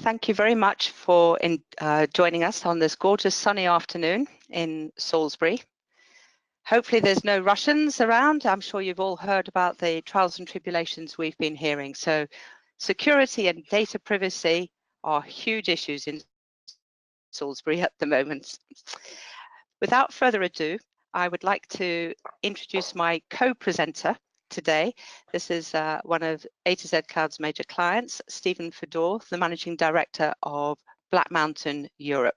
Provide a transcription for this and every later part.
Thank you very much for joining us on this gorgeous sunny afternoon in Salisbury. Hopefully there's no Russians around. I'm sure you've all heard about the trials and tribulations we've been hearing. So security and data privacy are huge issues in Salisbury at the moment. Without further ado, I would like to introduce my co-presenter today. This is one of A to Z Cloud's major clients, Stephen Fedor, the Managing Director of Black Mountain Europe.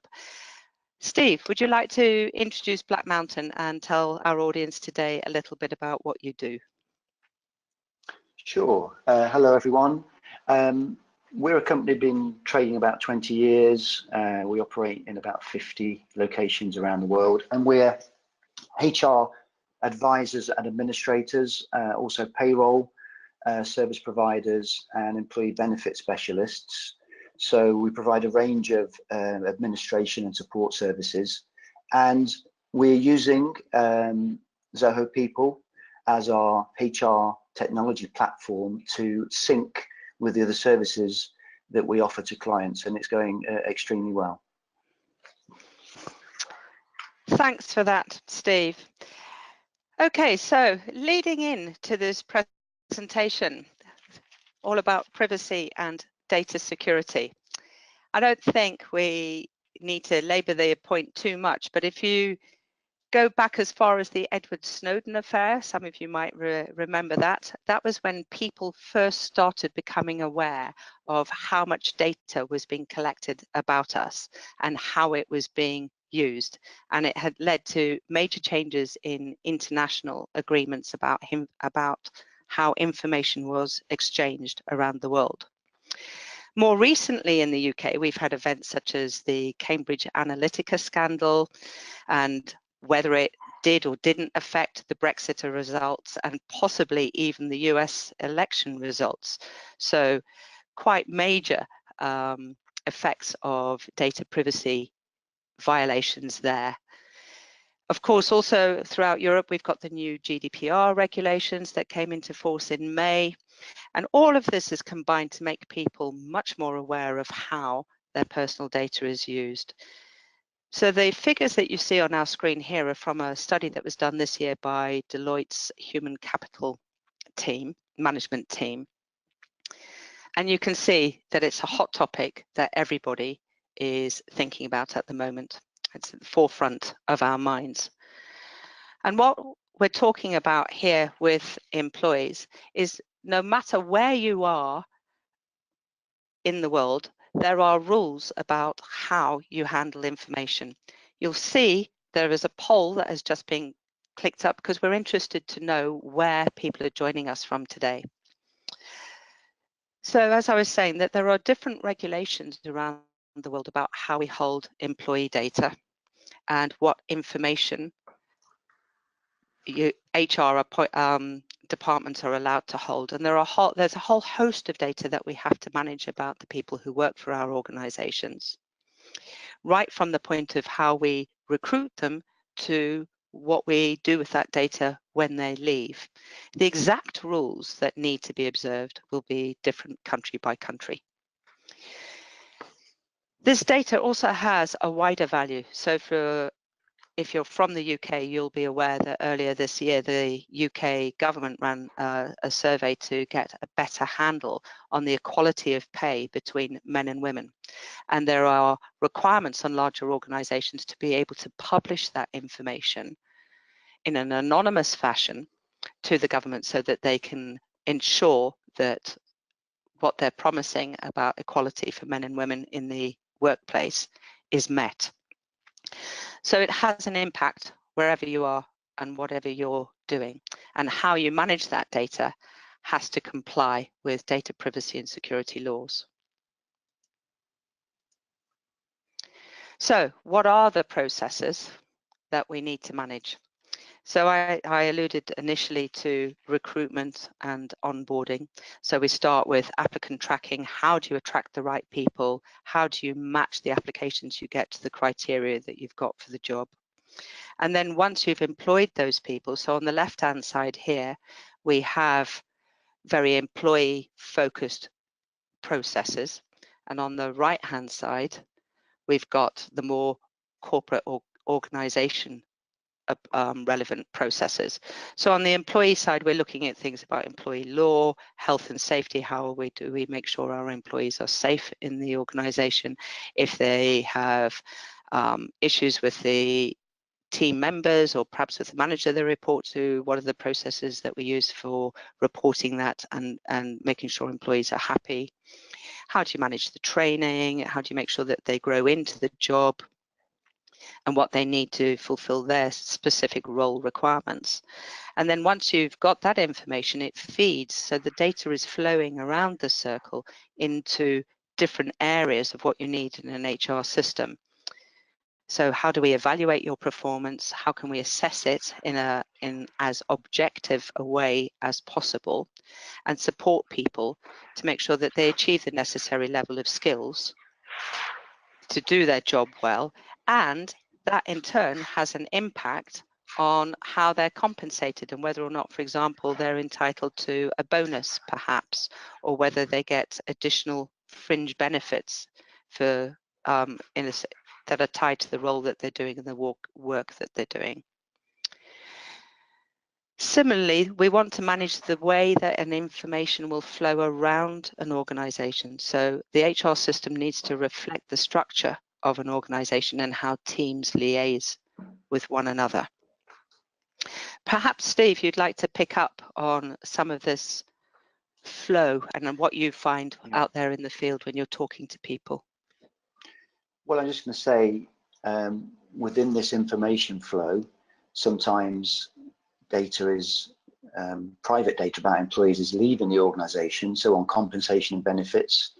Steve, would you like to introduce Black Mountain and tell our audience today a little bit about what you do? Sure. Hello, everyone. We're a company been trading about 20 years. We operate in about 50 locations around the world, and we're HR advisors and administrators, also payroll service providers and employee benefit specialists. So we provide a range of administration and support services, and we're using Zoho People as our HR technology platform to sync with the other services that we offer to clients, and it's going extremely well. Thanks for that, Steve. Okay, so leading into this presentation, all about privacy and data security. I don't think we need to labour the point too much, but if you go back as far as the Edward Snowden affair, some of you might remember that. That was when people first started becoming aware of how much data was being collected about us and how it was being used, and it had led to major changes in international agreements about how information was exchanged around the world. More recently in the UK, we've had events such as the Cambridge Analytica scandal, and whether it did or didn't affect the Brexit results and possibly even the US election results. So quite major effects of data privacy violations there. Of course, also throughout Europe, we've got the new GDPR regulations that came into force in May. And all of this is combined to make people much more aware of how their personal data is used. So the figures that you see on our screen here are from a study that was done this year by Deloitte's Human Capital team, management team. And you can see that it's a hot topic that everybody is thinking about at the moment. It's at the forefront of our minds. And what we're talking about here with employees is no matter where you are in the world, there are rules about how you handle information. You'll see there is a poll that has just been clicked up because we're interested to know where people are joining us from today. So as I was saying, that there are different regulations around the world about how we hold employee data and what information HR departments are allowed to hold. And there's a whole host of data that we have to manage about the people who work for our organizations, right from the point of how we recruit them to what we do with that data when they leave. The exact rules that need to be observed will be different country by country. This data also has a wider value. So if you're from the UK, you'll be aware that earlier this year, the UK government ran a survey to get a better handle on the equality of pay between men and women. And there are requirements on larger organisations to be able to publish that information in an anonymous fashion to the government so that they can ensure that what they're promising about equality for men and women in the workplace is met. So it has an impact wherever you are and whatever you're doing, and how you manage that data has to comply with data privacy and security laws. So what are the processes that we need to manage? So I alluded initially to recruitment and onboarding. So we start with applicant tracking. How do you attract the right people? How do you match the applications you get to the criteria that you've got for the job? And then once you've employed those people, so on the left-hand side here, we have very employee-focused processes. And on the right-hand side, we've got the more corporate or organization relevant processes. So on the employee side, we're looking at things about employee law, health and safety. Do we make sure our employees are safe in the organization? If they have issues with the team members or perhaps with the manager they report to, what are the processes that we use for reporting that and making sure employees are happy? How do you manage the training? How do you make sure that they grow into the job and what they need to fulfill their specific role requirements? And then once you've got that information, it feeds, so the data is flowing around the circle into different areas of what you need in an HR system. So how do we evaluate your performance? How can we assess it in as objective a way as possible, and support people to make sure that they achieve the necessary level of skills to do their job well, and that in turn has an impact on how they're compensated and whether or not, for example, they're entitled to a bonus perhaps, or whether they get additional fringe benefits for that are tied to the role that they're doing and the work that they're doing. Similarly, we want to manage the way that an information will flow around an organization. So the HR system needs to reflect the structure of an organization and how teams liaise with one another. Perhaps, Steve, you'd like to pick up on some of this flow and what you find out there in the field when you're talking to people. Well, I'm just going to say, within this information flow, sometimes data is private data about employees is leaving the organization. So on compensation and benefits,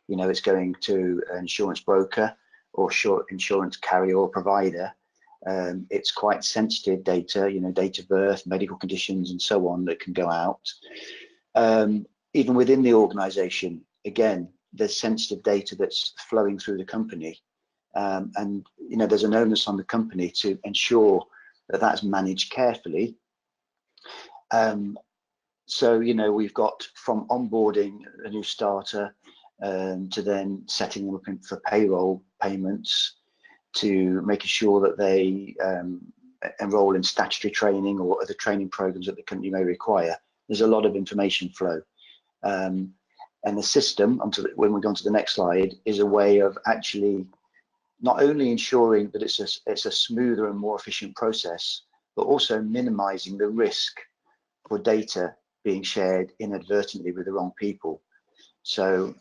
you know, it's going to an insurance broker or insurance carrier or provider. It's quite sensitive data, you know, date of birth, medical conditions and so on that can go out. Even within the organization, again, there's sensitive data that's flowing through the company. And, you know, there's an onus on the company to ensure that that's managed carefully. So, you know, we've got from onboarding a new starter to then setting them up for payroll payments, to making sure that they enroll in statutory training or other training programs that the company may require. There's a lot of information flow. And the system, when we go on to the next slide, is a way of actually not only ensuring that it's a smoother and more efficient process, but also minimizing the risk for data being shared inadvertently with the wrong people. So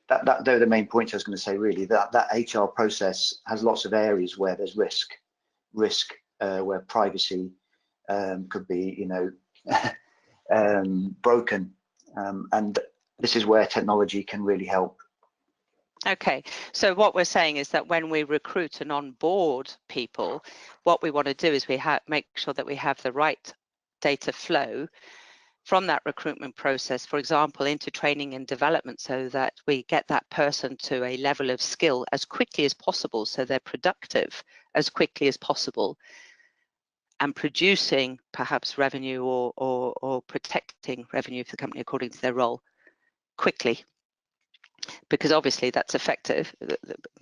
they're the main points I was going to say, really. That HR process has lots of areas where there's risk where privacy could be, you know, broken, and this is where technology can really help. Okay, so what we're saying is that when we recruit and onboard people, what we want to do is make sure that we have the right data flow from that recruitment process, for example, into training and development, so that we get that person to a level of skill as quickly as possible, so they're productive as quickly as possible and producing perhaps revenue or protecting revenue for the company according to their role quickly. Because obviously that's effective,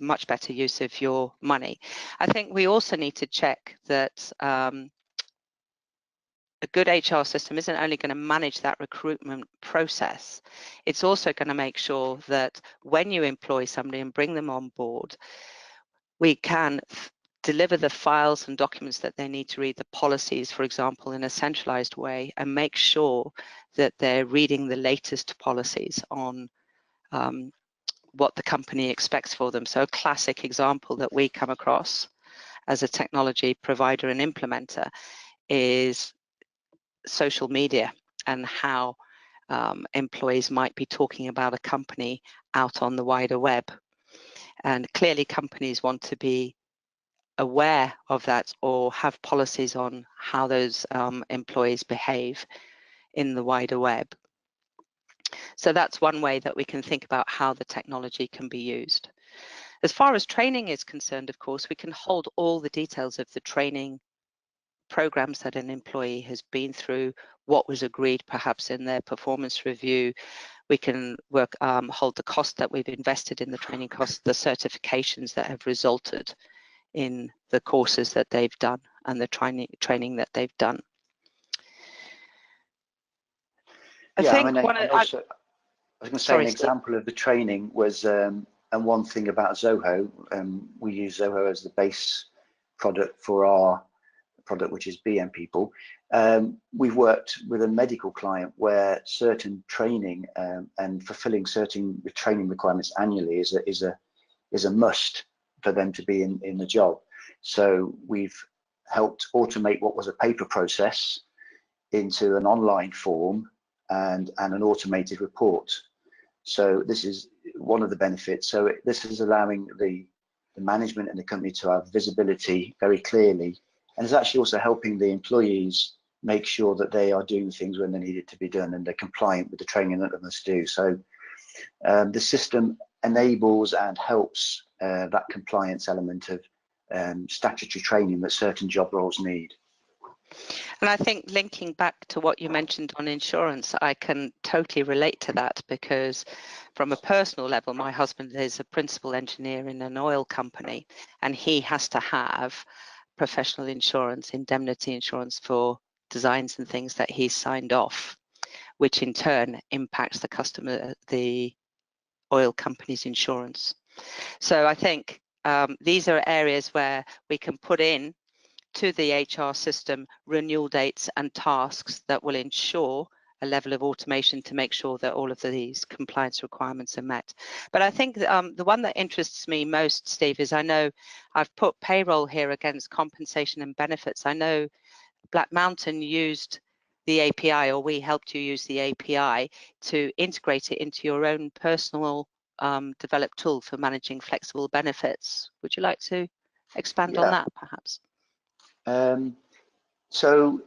much better use of your money. I think we also need to check that a good HR system isn't only going to manage that recruitment process, it's also going to make sure that when you employ somebody and bring them on board, we can deliver the files and documents that they need to read, the policies, for example, in a centralized way, and make sure that they're reading the latest policies on what the company expects for them. So a classic example that we come across as a technology provider and implementer is social media and how employees might be talking about a company out on the wider web. And clearly companies want to be aware of that or have policies on how those employees behave in the wider web. So that's one way that we can think about how the technology can be used. As far as training is concerned, of course, we can hold all the details of the training programs that an employee has been through, what was agreed perhaps in their performance review, we can hold the cost that we've invested in the training costs, the certifications that have resulted in the courses that they've done and the training that they've done. I was going to say an example of the training was, and one thing about Zoho, we use Zoho as the base product for our product, which is BM People. We've worked with a medical client where certain training and fulfilling certain training requirements annually is a must for them to be in the job. So we've helped automate what was a paper process into an online form and an automated report. So this is one of the benefits. So this is allowing the management and the company to have visibility very clearly, and it's actually also helping the employees make sure that they are doing things when they need it to be done and they're compliant with the training that they must do. So the system enables and helps that compliance element of statutory training that certain job roles need. And I think linking back to what you mentioned on insurance, I can totally relate to that, because from a personal level, my husband is a principal engineer in an oil company, and he has to have professional insurance, indemnity insurance for designs and things that he's signed off, which in turn impacts the customer, the oil company's insurance. So I think these are areas where we can put in to the HR system renewal dates and tasks that will ensure a level of automation to make sure that all of these compliance requirements are met. But I think the one that interests me most, Steve, is I know I've put payroll here against compensation and benefits. I know Black Mountain used the API, or we helped you use the API to integrate it into your own personal developed tool for managing flexible benefits. Would you like to expand on that, perhaps? So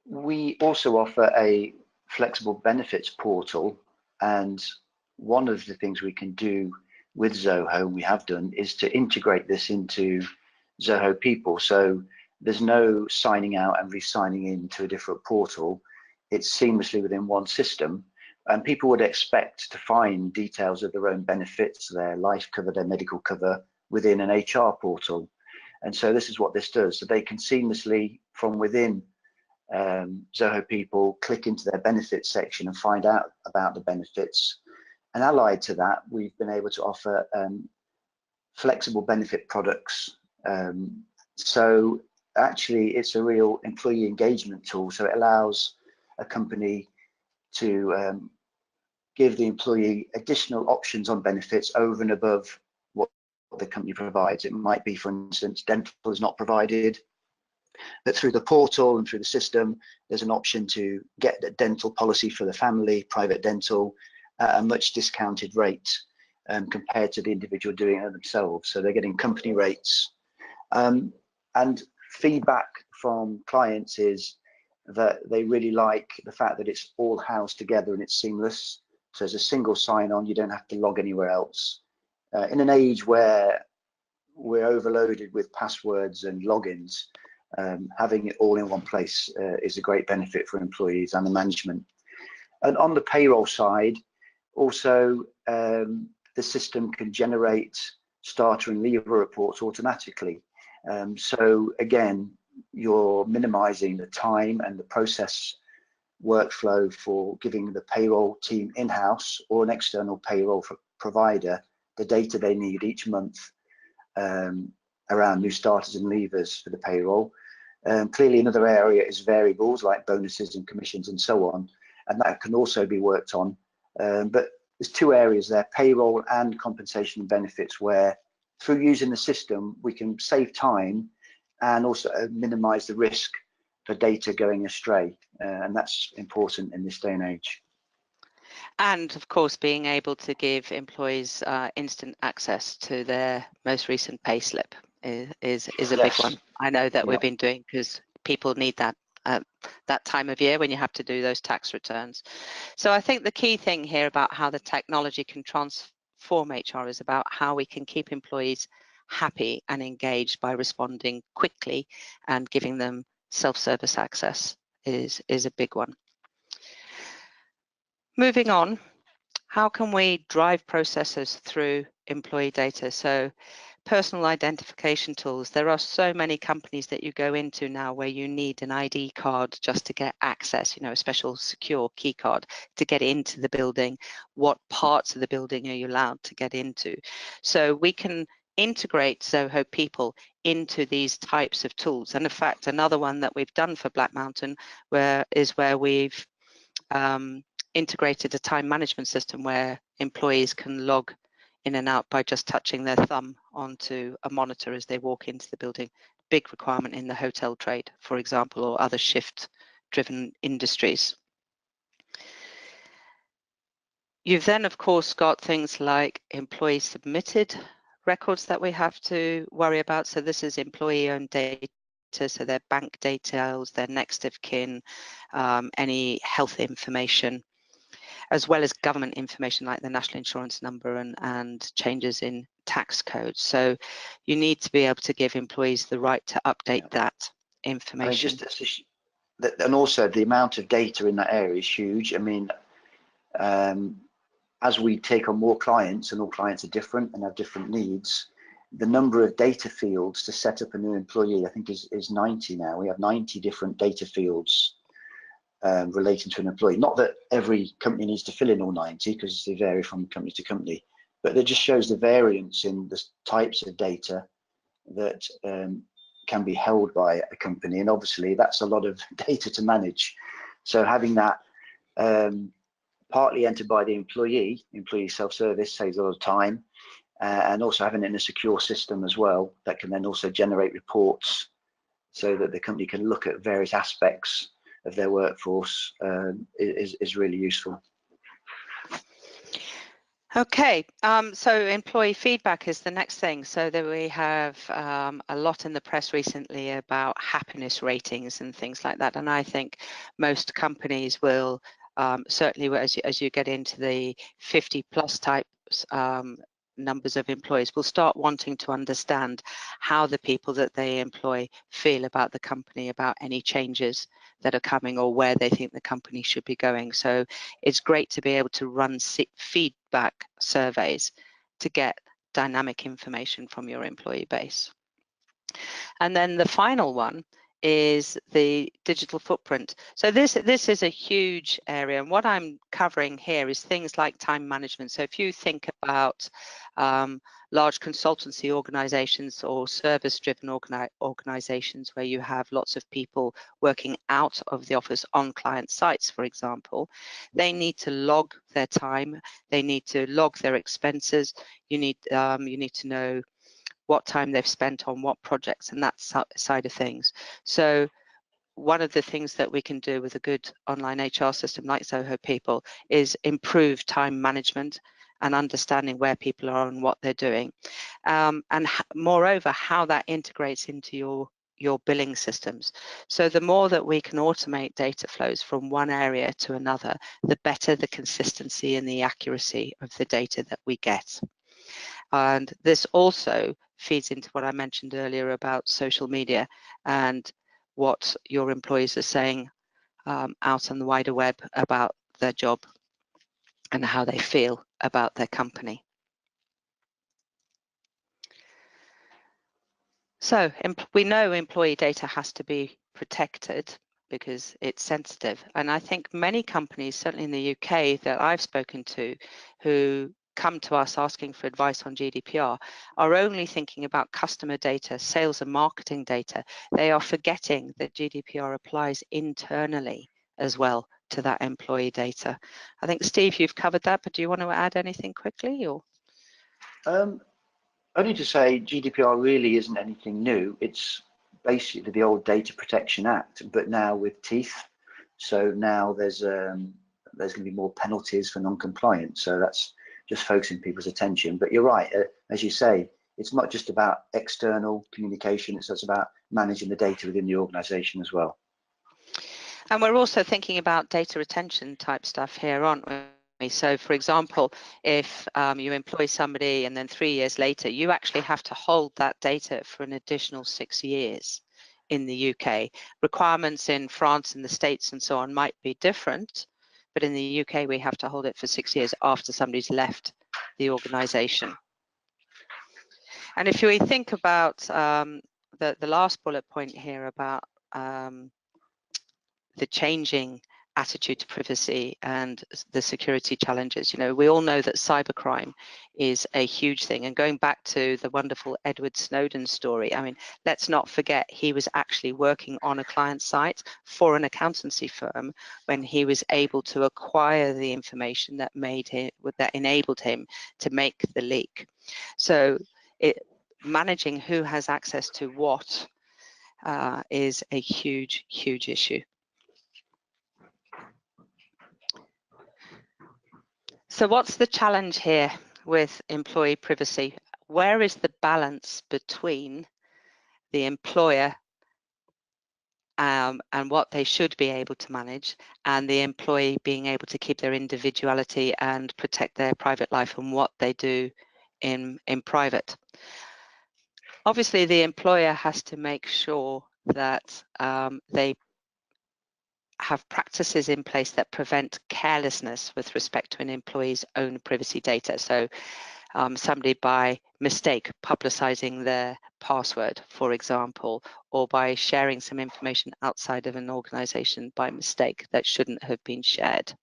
we also offer a flexible benefits portal, and one of the things we can do with Zoho, we have done, is to integrate this into Zoho People. So there's no signing out and re-signing into a different portal. It's seamlessly within one system, and people would expect to find details of their own benefits, their life cover, their medical cover, within an HR portal. And so this is what this does. So they can seamlessly, from within Zoho People, click into their benefits section and find out about the benefits. And allied to that, we've been able to offer flexible benefit products. So actually, it's a real employee engagement tool. So it allows a company to give the employee additional options on benefits over and above what the company provides. It might be, for instance, dental is not provided, but through the portal and through the system, there's an option to get a dental policy for the family, private dental, at a much discounted rate compared to the individual doing it themselves. So they're getting company rates. And feedback from clients is that they really like the fact that it's all housed together and it's seamless. So there's a single sign-on, you don't have to log anywhere else. In an age where we're overloaded with passwords and logins, having it all in one place is a great benefit for employees and the management. And on the payroll side, also the system can generate starter and leaver reports automatically. So again, you're minimizing the time and the process workflow for giving the payroll team in-house or an external payroll provider the data they need each month around new starters and leavers for the payroll. Clearly another area is variables like bonuses and commissions and so on, and that can also be worked on. But there's two areas there, payroll and compensation and benefits, where through using the system we can save time and also minimize the risk for data going astray, and that's important in this day and age. And of course, being able to give employees instant access to their most recent payslip is a big one. I know that we've been doing, because people need that that time of year when you have to do those tax returns. So I think the key thing here about how the technology can transform HR is about how we can keep employees happy and engaged by responding quickly, and giving them self-service access is a big one. Moving on, how can we drive processes through employee data? So personal identification tools. There are so many companies that you go into now where you need an ID card just to get access, you know, a special secure key card to get into the building. What parts of the building are you allowed to get into? So we can integrate Zoho People into these types of tools. And in fact, another one that we've done for Black Mountain is where we've integrated a time management system where employees can log in and out by just touching their thumb onto a monitor as they walk into the building. Big requirement in the hotel trade, for example, or other shift-driven industries. You've then, of course, got things like employee submitted records that we have to worry about. So this is employee-owned data, so their bank details, their next of kin, any health information, as well as government information like the national insurance number and changes in tax codes. So you need to be able to give employees the right to update that information. I mean, and also the amount of data in that area is huge. I mean, as we take on more clients, and all clients are different and have different needs, the number of data fields to set up a new employee, I think, is 90 now. We have 90 different data fields relating to an employee. Not that every company needs to fill in all 90, because they vary from company to company, but it just shows the variance in the types of data that can be held by a company. And obviously that's a lot of data to manage. So having that partly entered by the employee self-service saves a lot of time, and also having it in a secure system as well that can then also generate reports so that the company can look at various aspects of their workforce is really useful. Okay, so employee feedback is the next thing. So that we have a lot in the press recently about happiness ratings and things like that. And I think most companies will certainly, as you get into the 50+ types numbers of employees, will start wanting to understand how the people that they employ feel about the company, about any changes that are coming or where they think the company should be going. So it's great to be able to run feedback surveys to get dynamic information from your employee base. And then the final one is the digital footprint. So this is a huge area, and what I'm covering here is things like time management. So if you think about large consultancy organizations or service-driven organizations where you have lots of people working out of the office on client sites, for example, they need to log their time, they need to log their expenses, you need to know what time they've spent on what projects and that side of things. So one of the things that we can do with a good online HR system like Zoho People is improve time management and understanding where people are and what they're doing. And moreover, how that integrates into your billing systems. So the more that we can automate data flows from one area to another, the better the consistency and the accuracy of the data that we get. And this also feeds into what I mentioned earlier about social media and what your employees are saying out on the wider web about their job and how they feel about their company. So we know employee data has to be protected because it's sensitive. And I think many companies, certainly in the UK that I've spoken to, who come to us asking for advice on GDPR, are only thinking about customer data, sales and marketing data. They are forgetting that GDPR applies internally as well to that employee data. I think, Steve, you've covered that, but do you want to add anything quickly? Or Only to say GDPR really isn't anything new. It's basically the old Data Protection Act, but now with teeth. So now there's going to be more penalties for non-compliance. So that's just focusing people's attention. But you're right, as you say, it's not just about external communication, it's about managing the data within the organization as well. And we're also thinking about data retention type stuff here, aren't we? So for example, if you employ somebody and then 3 years later, you actually have to hold that data for an additional 6 years in the UK. Requirements in France and the States and so on might be different, but in the UK we have to hold it for 6 years after somebody's left the organisation. And if we think about the last bullet point here about the changing attitude to privacy and the security challenges, you know, we all know that cybercrime is a huge thing. And going back to the wonderful Edward Snowden story, I mean, let's not forget he was actually working on a client site for an accountancy firm when he was able to acquire the information that enabled him to make the leak. So managing who has access to what is a huge, huge issue. So what's the challenge here with employee privacy? Where is the balance between the employer and what they should be able to manage, and the employee being able to keep their individuality and protect their private life and what they do in private? Obviously, the employer has to make sure that they have practices in place that prevent carelessness with respect to an employee's own privacy data. So somebody by mistake publicizing their password, for example, or by sharing some information outside of an organization by mistake that shouldn't have been shared.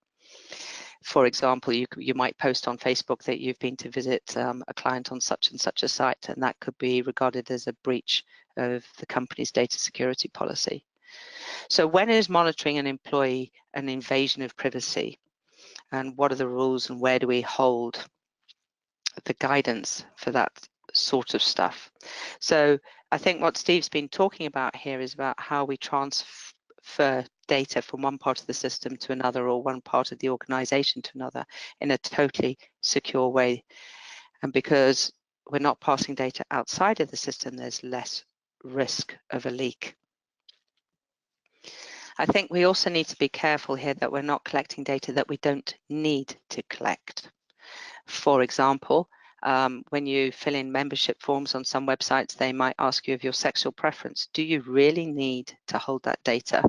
For example, you might post on Facebook that you've been to visit a client on such and such a site, and that could be regarded as a breach of the company's data security policy. So when is monitoring an employee an invasion of privacy? And what are the rules, and where do we hold the guidance for that sort of stuff? So I think what Steve's been talking about here is about how we transfer data from one part of the system to another, or one part of the organization to another, in a totally secure way. And because we're not passing data outside of the system, there's less risk of a leak. I think we also need to be careful here that we're not collecting data that we don't need to collect. For example, when you fill in membership forms on some websites, they might ask you of your sexual preference. Do you really need to hold that data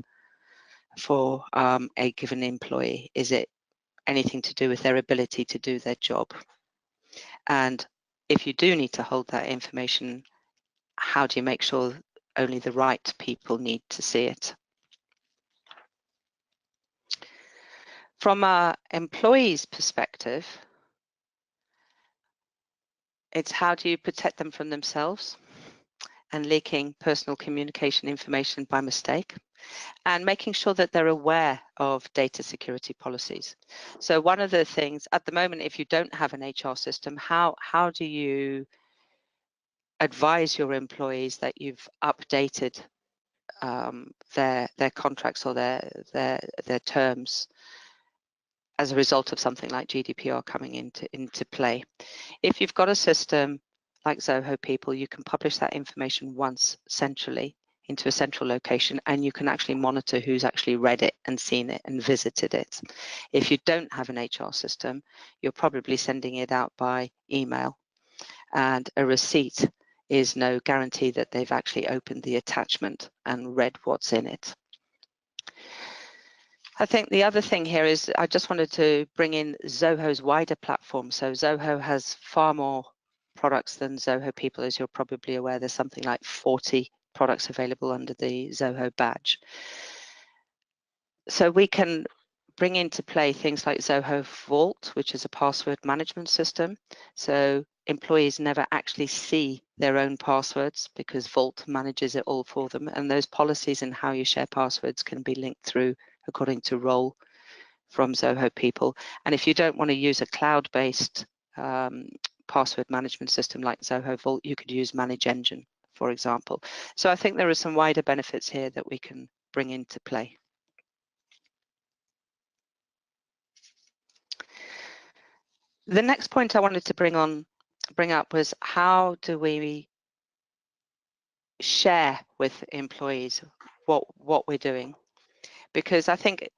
for a given employee? Is it anything to do with their ability to do their job? And if you do need to hold that information, how do you make sure only the right people need to see it? From an employee's perspective, it's how do you protect them from themselves and leaking personal communication information by mistake, and making sure that they're aware of data security policies. So one of the things at the moment, if you don't have an HR system, how do you advise your employees that you've updated their contracts or their terms as a result of something like GDPR coming into play? If you've got a system like Zoho People, you can publish that information once centrally into a central location, and you can actually monitor who's actually read it and seen it and visited it. If you don't have an HR system, you're probably sending it out by email, and a receipt is no guarantee that they've actually opened the attachment and read what's in it. I think the other thing here is I just wanted to bring in Zoho's wider platform. So Zoho has far more products than Zoho People, as you're probably aware. There's something like 40 products available under the Zoho badge. So we can bring into play things like Zoho Vault, which is a password management system. So employees never actually see their own passwords because Vault manages it all for them. And those policies and how you share passwords can be linked through according to role from Zoho People. And if you don't want to use a cloud-based password management system like Zoho Vault, you could use Manage Engine, for example. So I think there are some wider benefits here that we can bring into play. The next point I wanted to bring up was how do we share with employees what we're doing? Because I think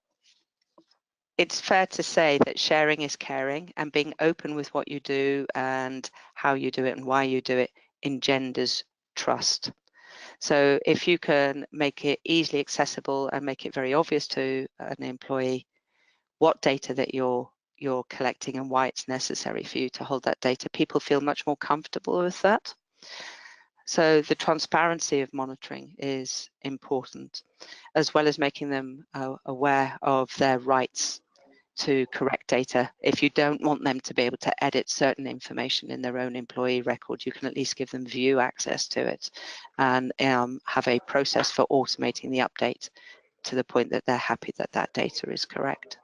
it's fair to say that sharing is caring, and being open with what you do and how you do it and why you do it engenders trust. So if you can make it easily accessible and make it very obvious to an employee what data that you're collecting and why it's necessary for you to hold that data. People feel much more comfortable with that. So the transparency of monitoring is important, as well as making them aware of their rights to correct data. If you don't want them to be able to edit certain information in their own employee record, you can at least give them view access to it and have a process for automating the update to the point that they're happy that that data is correct.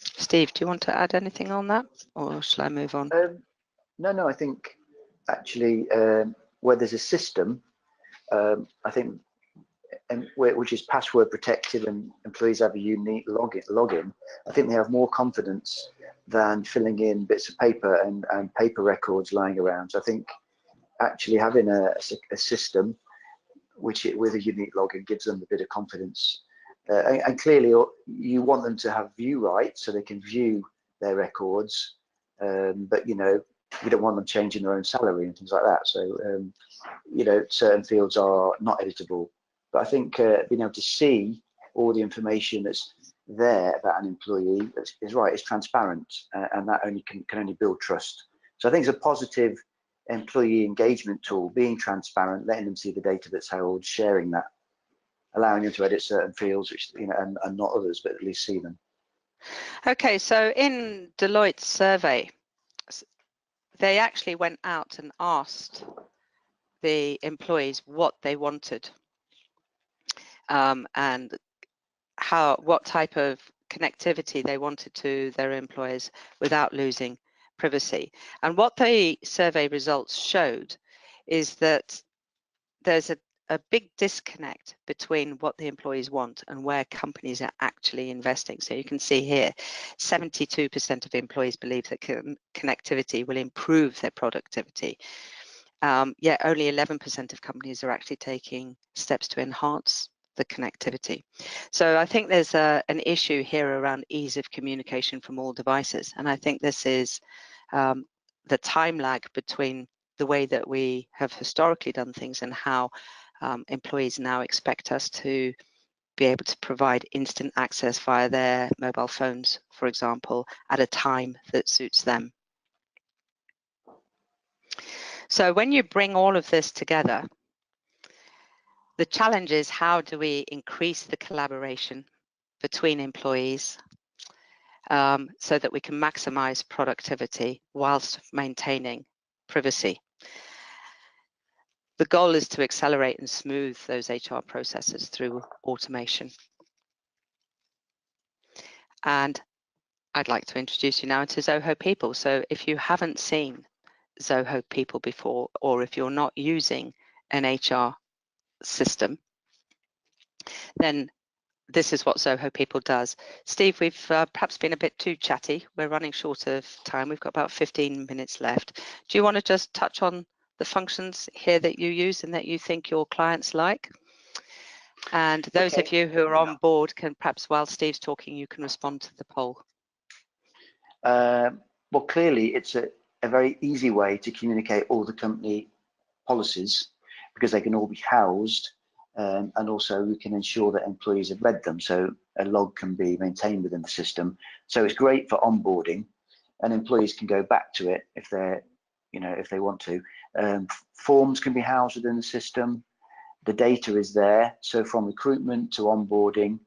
Steve, do you want to add anything on that, or shall I move on? No, I think actually where there's a system, I think, which is password protected and employees have a unique login, I think they have more confidence than filling in bits of paper and paper records lying around. So I think actually having a system with a unique login gives them a bit of confidence. And clearly you want them to have view rights so they can view their records, but you know, we don't want them changing their own salary and things like that. So you know, certain fields are not editable. But I think being able to see all the information that's there about an employee is right, is transparent, and that only can only build trust. So I think it's a positive employee engagement tool, being transparent, letting them see the data that's held, sharing that, allowing them to edit certain fields, which, you know, and not others, but at least see them. Okay, so in Deloitte's survey, they actually went out and asked the employees what they wanted and what type of connectivity they wanted to their employers without losing privacy. And what the survey results showed is that there's a big disconnect between what the employees want and where companies are actually investing. So you can see here, 72% of employees believe that connectivity will improve their productivity. Yet only 11% of companies are actually taking steps to enhance the connectivity. So I think there's an issue here around ease of communication from all devices. And I think this is the time lag between the way that we have historically done things and how employees now expect us to be able to provide instant access via their mobile phones, for example, at a time that suits them. So when you bring all of this together, the challenge is, how do we increase the collaboration between employees so that we can maximize productivity whilst maintaining privacy? The goal is to accelerate and smooth those HR processes through automation. And I'd like to introduce you now to Zoho People. So if you haven't seen Zoho People before, or if you're not using an HR system, then this is what Zoho People does. Steve, we've perhaps been a bit too chatty. We're running short of time. We've got about 15 minutes left. Do you want to just touch on the functions here that you use and that you think your clients like? And those of you who are on board can perhaps, while Steve's talking, you can respond to the poll. Well, clearly it's a very easy way to communicate all the company policies, because they can all be housed, and also we can ensure that employees have read them, so a log can be maintained within the system. So it's great for onboarding, and employees can go back to it if they're, you know, if they want to. Forms can be housed within the system. The data is there, so from recruitment to onboarding.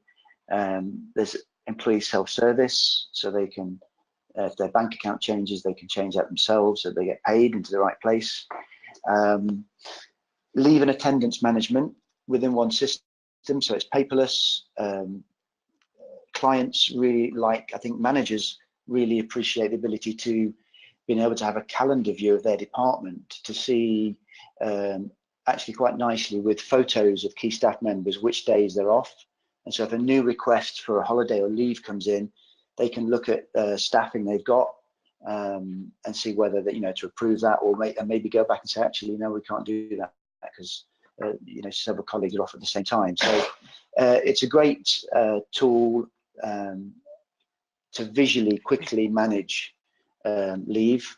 There's employee self-service, so they can, if their bank account changes, they can change that themselves so they get paid into the right place. Leave and attendance management within one system, so it's paperless. Clients really like, I think managers really appreciate the ability to being able to have a calendar view of their department, to see actually quite nicely with photos of key staff members which days they're off. And so if a new request for a holiday or leave comes in, they can look at staffing they've got and see whether that, you know, to approve that, or maybe go back and say, actually, no, we can't do that because you know, several colleagues are off at the same time. So it's a great tool to visually quickly manage leave.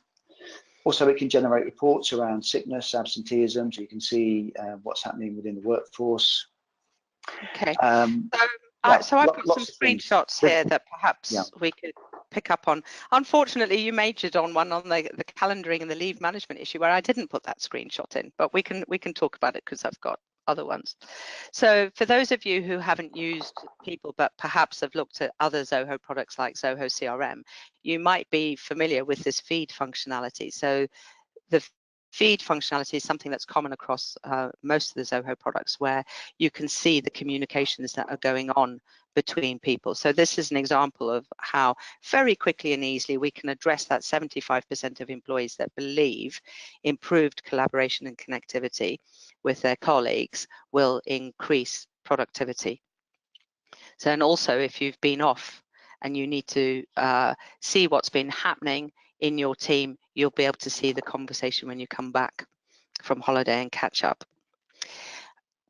Also, it can generate reports around sickness, absenteeism, so you can see what's happening within the workforce. Okay. So So I've got some lots of things. screenshots here that perhaps we could pick up on. Unfortunately, you majored on one on the calendaring and the leave management issue where I didn't put that screenshot in, but we can talk about it because I've got other ones. So for those of you who haven't used People but perhaps have looked at other Zoho products like Zoho CRM, you might be familiar with this feed functionality. So the feed functionality is something that's common across most of the Zoho products, where you can see the communications that are going on between people. So this is an example of how very quickly and easily we can address that 75% of employees that believe improved collaboration and connectivity with their colleagues will increase productivity. So, and also if you've been off and you need to see what's been happening in your team, you'll be able to see the conversation when you come back from holiday and catch up.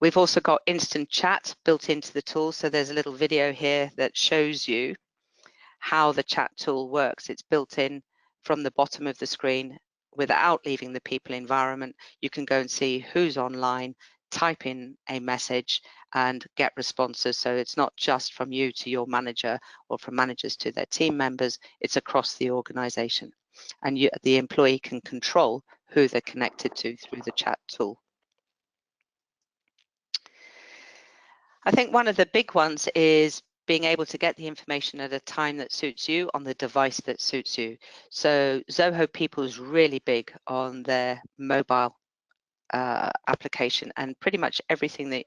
We've also got instant chat built into the tool. So there's a little video here that shows you how the chat tool works. It's built in from the bottom of the screen without leaving the People environment. You can go and see who's online, type in a message and get responses. So it's not just from you to your manager or from managers to their team members, it's across the organization. And the employee can control who they're connected to through the chat tool. I think one of the big ones is being able to get the information at a time that suits you on the device that suits you. So Zoho People is really big on their mobile application, and pretty much everything that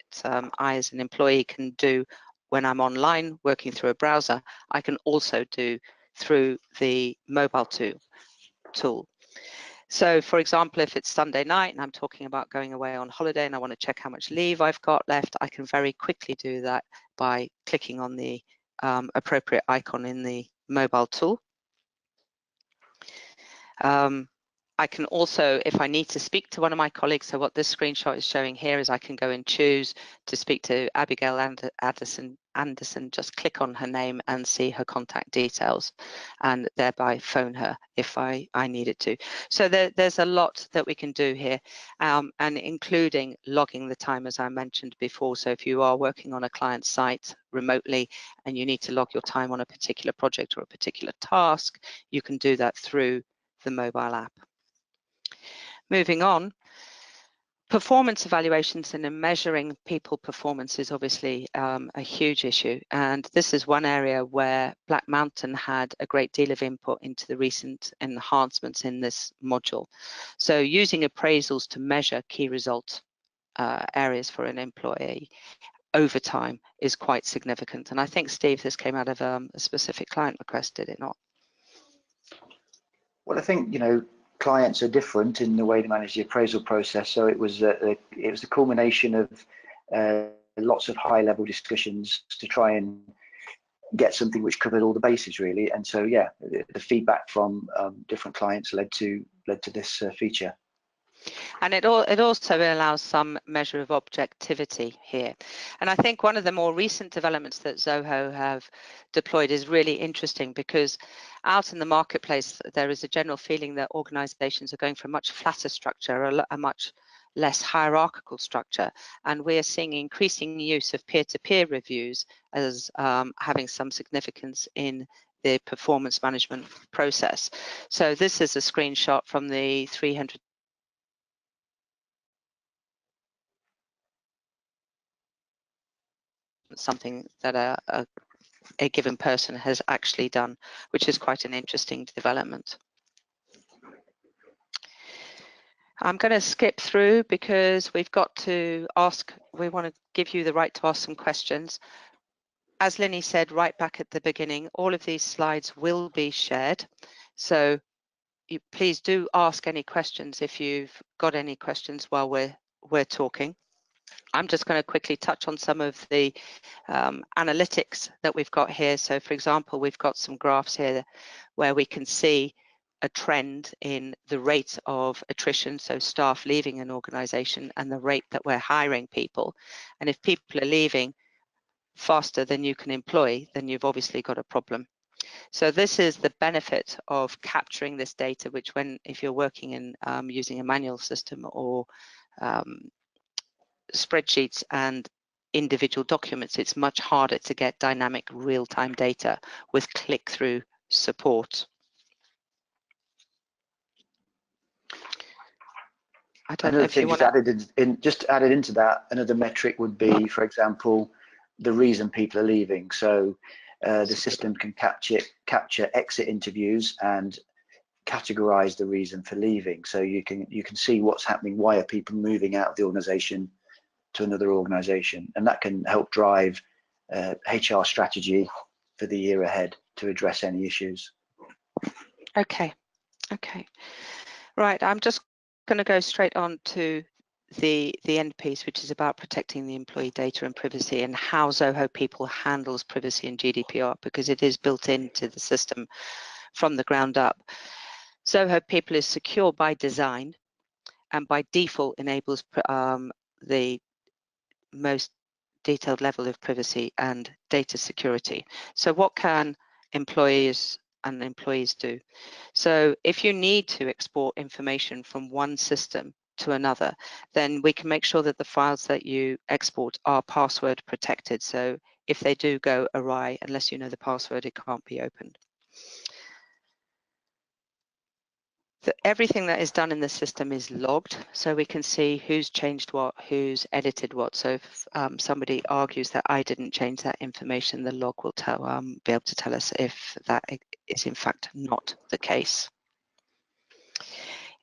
I as an employee can do when I'm online working through a browser, I can also do through the mobile tool. So for example, if it's Sunday night and I'm talking about going away on holiday and I want to check how much leave I've got left, I can very quickly do that by clicking on the appropriate icon in the mobile tool. I can also, if I need to speak to one of my colleagues, so what this screenshot is showing here is I can go and choose to speak to Abigail Anderson, just click on her name and see her contact details and thereby phone her if I needed to. So there's a lot that we can do here, and including logging the time, as I mentioned before. So if you are working on a client site remotely and you need to log your time on a particular project or a particular task, you can do that through the mobile app. Moving on, performance evaluations and measuring people performance is obviously a huge issue, and this is one area where Black Mountain had a great deal of input into the recent enhancements in this module. So using appraisals to measure key result areas for an employee over time is quite significant, and I think, Steve, this came out of a specific client request, did it not? Well, I think, you know, clients are different in the way they manage the appraisal process. So it was the culmination of lots of high-level discussions to try and get something which covered all the bases, really. And so, yeah, the feedback from different clients led to this feature. And it also allows some measure of objectivity here. And I think one of the more recent developments that Zoho have deployed is really interesting, because out in the marketplace, there is a general feeling that organizations are going for a much flatter structure, a much less hierarchical structure. And we're seeing increasing use of peer-to-peer reviews as having some significance in the performance management process. So this is a screenshot from the 300 something that a given person has actually done, which is quite an interesting development. I'm going to skip through because we've got to ask, we want to give you the right to ask some questions. As Linny said right back at the beginning, all of these slides will be shared. So please do ask any questions if you've got any questions while we're talking. I'm just going to quickly touch on some of the analytics that we've got here. So for example, we've got some graphs here where we can see a trend in the rate of attrition, so staff leaving an organization, and the rate that we're hiring people. And if people are leaving faster than you can employ, then you've obviously got a problem. So this is the benefit of capturing this data, which if you're working in using a manual system or spreadsheets and individual documents. It's much harder to get dynamic real-time data with click-through support. I don't know Another if you thing want just added into that, another metric would be, for example, the reason people are leaving. So the system can capture exit interviews and categorize the reason for leaving. So you can see what's happening. Why are people moving out of the organization to another organization? And that can help drive HR strategy for the year ahead to address any issues. Okay. Right, I'm just going to go straight on to the end piece, which is about protecting the employee data and privacy, and how Zoho People handles privacy and GDPR, because it is built into the system from the ground up. Zoho People is secure by design and by default enables the most detailed level of privacy and data security. So what can employees and employees do? So if you need to export information from one system to another, then we can make sure that the files that you export are password protected. So if they do go awry, unless you know the password, it can't be opened. Everything that is done in the system is logged, so we can see who's changed what, who's edited what. So if somebody argues that I didn't change that information, the log will be able to tell us if that is in fact not the case.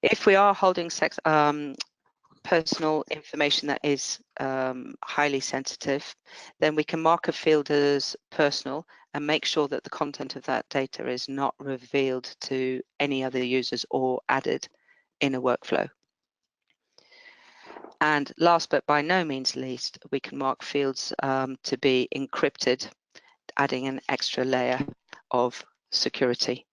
If we are holding personal information that is highly sensitive, then we can mark a field as personal and make sure that the content of that data is not revealed to any other users or added in a workflow. And last but by no means least, we can mark fields to be encrypted, adding an extra layer of security.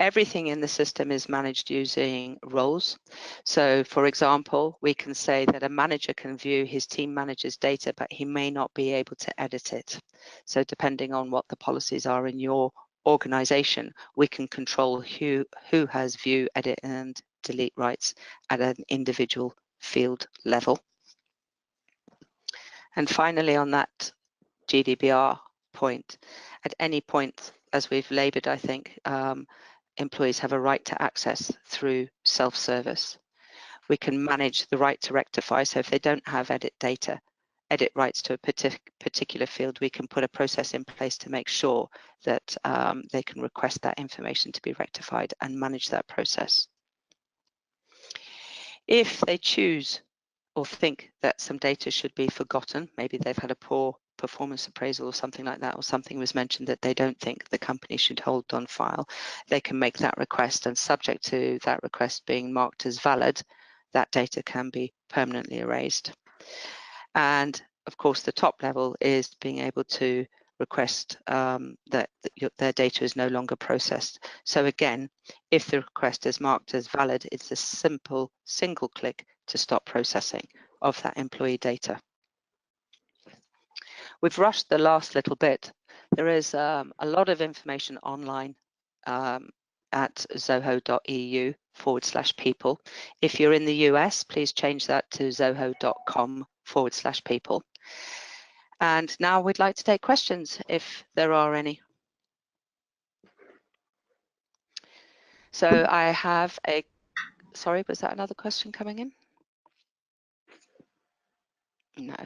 Everything in the system is managed using roles. So for example, we can say that a manager can view his team manager's data, but he may not be able to edit it. So depending on what the policies are in your organization, we can control who has view, edit, and delete rights at an individual field level. And finally, on that GDPR point, at any point, as we've laboured, I think, employees have a right to access through self-service. We can manage the right to rectify. So if they don't have edit rights to a particular field, we can put a process in place to make sure that they can request that information to be rectified and manage that process. If they choose or think that some data should be forgotten, maybe they've had a poor performance appraisal or something like that, or something was mentioned that they don't think the company should hold on file, they can make that request, and subject to that request being marked as valid, that data can be permanently erased. And of course, the top level is being able to request that their data is no longer processed. So again, if the request is marked as valid, it's a simple single click to stop processing of that employee data. We've rushed the last little bit. There is a lot of information online at zoho.eu/people. If you're in the US, please change that to zoho.com/people. And now we'd like to take questions if there are any. So I have sorry, was that another question coming in? No.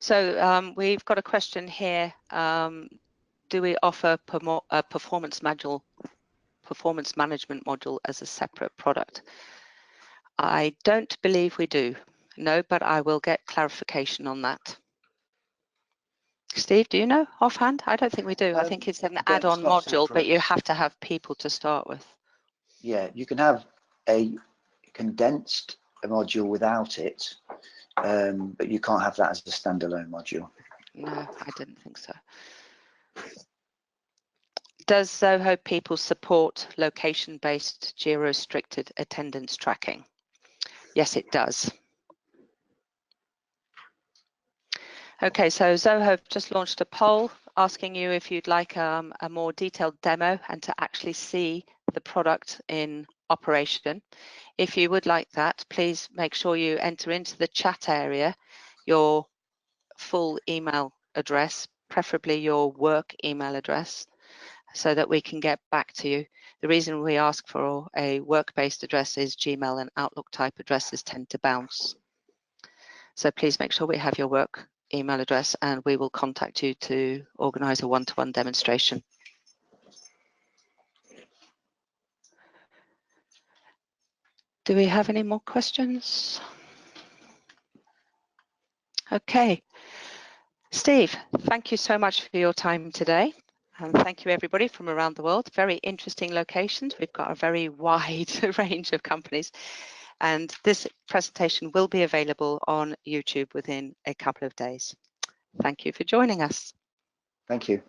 So we've got a question here. Do we offer a performance management module as a separate product? I don't believe we do, no, but I will get clarification on that. Steve, do you know offhand? I don't think we do. I think it's an add-on module, but you have to have people to start with. Yeah, you can have a condensed module without it, but you can't have that as a standalone module. No, I didn't think so. Does Zoho People support location-based geo-restricted attendance tracking? Yes, it does. Okay, so Zoho just launched a poll asking you if you'd like a more detailed demo and to actually see the product in operation. If you would like that, please make sure you enter into the chat area your full email address, preferably your work email address, so that we can get back to you. The reason we ask for a work-based address is Gmail and Outlook type addresses tend to bounce. So please make sure we have your work email address, and we will contact you to organise a one-to-one demonstration. Do we have any more questions? Okay. Steve, thank you so much for your time today. And thank you everybody from around the world. Very interesting locations. We've got a very wide range of companies. And this presentation will be available on YouTube within a couple of days. Thank you for joining us. Thank you.